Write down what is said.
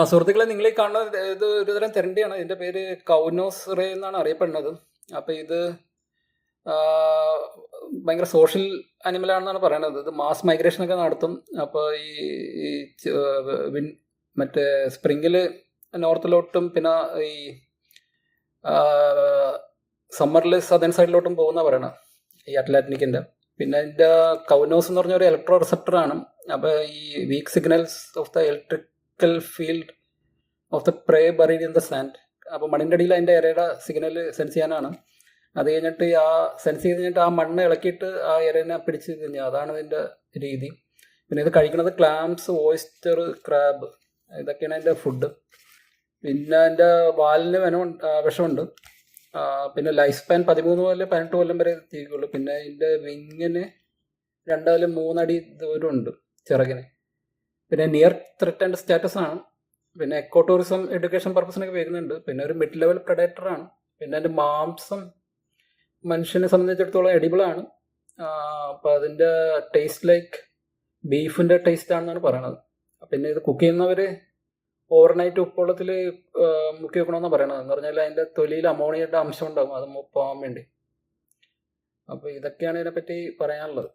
സുഹൃത്തുക്കളെ, നിങ്ങൾ ഈ കാണുന്ന ഇത് ഒരുതരം തെരണ്ടിയാണ്. ഇതിന്റെ പേര് കൗനോസ് റേ എന്നാണ് അറിയപ്പെടുന്നത്. അപ്പൊ ഇത് ആ, ഭയങ്കര സോഷ്യൽ അനിമലാണെന്നാണ് പറയണത്. ഇത് മാസ് മൈഗ്രേഷൻ ഒക്കെ നടത്തും. അപ്പൊ ഈ ഈ ച- വിൻ- മറ്റേ സ്പ്രിങ്ങില് നോർത്തിലോട്ടും പിന്നെ ഈ സമ്മറിൽ സദേൺ സൈഡിലോട്ടും പോകുന്ന പറയണത്, ഈ അറ്റ്ലാന്റിക്കിന്റെ. പിന്നെ ഇതിന്റെ കൗനോസ് എന്ന് പറഞ്ഞ ഒരു ഇലക്ട്രോ റിസപ്റ്റർ ആണ്. അപ്പൊ ഈ weak signals of the electrical field of the prey buried in the sand. അപ്പോൾ മണ്ണിൻ്റെ അടിയിൽ അതിൻ്റെ ഇരയുടെ സിഗ്നൽ സെൻസ് ചെയ്യാനാണ്. അത് കഴിഞ്ഞിട്ട് ആ സെൻസ് ചെയ്ത് കഴിഞ്ഞിട്ട് ആ മണ്ണ് ഇളക്കിയിട്ട് ആ ഇരനെ പിടിച്ച് കഴിഞ്ഞാൽ അതാണ് ഇതിൻ്റെ രീതി. പിന്നെ ഇത് കഴിക്കുന്നത് ക്ലാംസ്, ഓയിസ്റ്റർ, ക്രാബ്, ഇതൊക്കെയാണ് അതിൻ്റെ ഫുഡ്. പിന്നെ അതിൻ്റെ വാലിന് വിഷമുണ്ട്. പിന്നെ ലൈഫ് സ്പാൻ 13 മുതൽ 18 കൊല്ലം വരെ ജീവിക്കുള്ളൂ. പിന്നെ ഇതിൻ്റെ വിങ്ങിന് 2 മുതൽ 3 അടി ദൂരമുണ്ട് ചിറകിന്. പിന്നെ നിയർ ത്രെറ്റൻഡ് സ്റ്റാറ്റസ് ആണ്. പിന്നെ എക്കോ ടൂറിസം, എഡ്യൂക്കേഷൻ പർപ്പസിനൊക്കെ വരുന്നുണ്ട്. പിന്നെ ഒരു മിഡ് ലെവൽ പ്രഡേറ്റർ ആണ്. പിന്നെ അതിൻ്റെ മാംസം മനുഷ്യനെ സംബന്ധിച്ചിടത്തോളം എഡിബിൾ ആണ്. അപ്പോൾ അതിൻ്റെ ടേസ്റ്റ് ലൈക്ക് ബീഫിൻ്റെ ടേസ്റ്റ് ആണെന്നാണ് പറയണത്. പിന്നെ ഇത് കുക്ക് ചെയ്യുന്നവർ ഓവർനൈറ്റ് ഉപ്പുവെള്ളത്തിൽ മുക്കി വെക്കണമെന്നാണ് പറയണത്. എന്ന് പറഞ്ഞാൽ അതിൻ്റെ തൊലിയിൽ അമോണിയയുടെ അംശം ഉണ്ടാകും, അത് പോകാൻ വേണ്ടി. അപ്പോൾ ഇതൊക്കെയാണ് ഇതിനെപ്പറ്റി പറയാനുള്ളത്.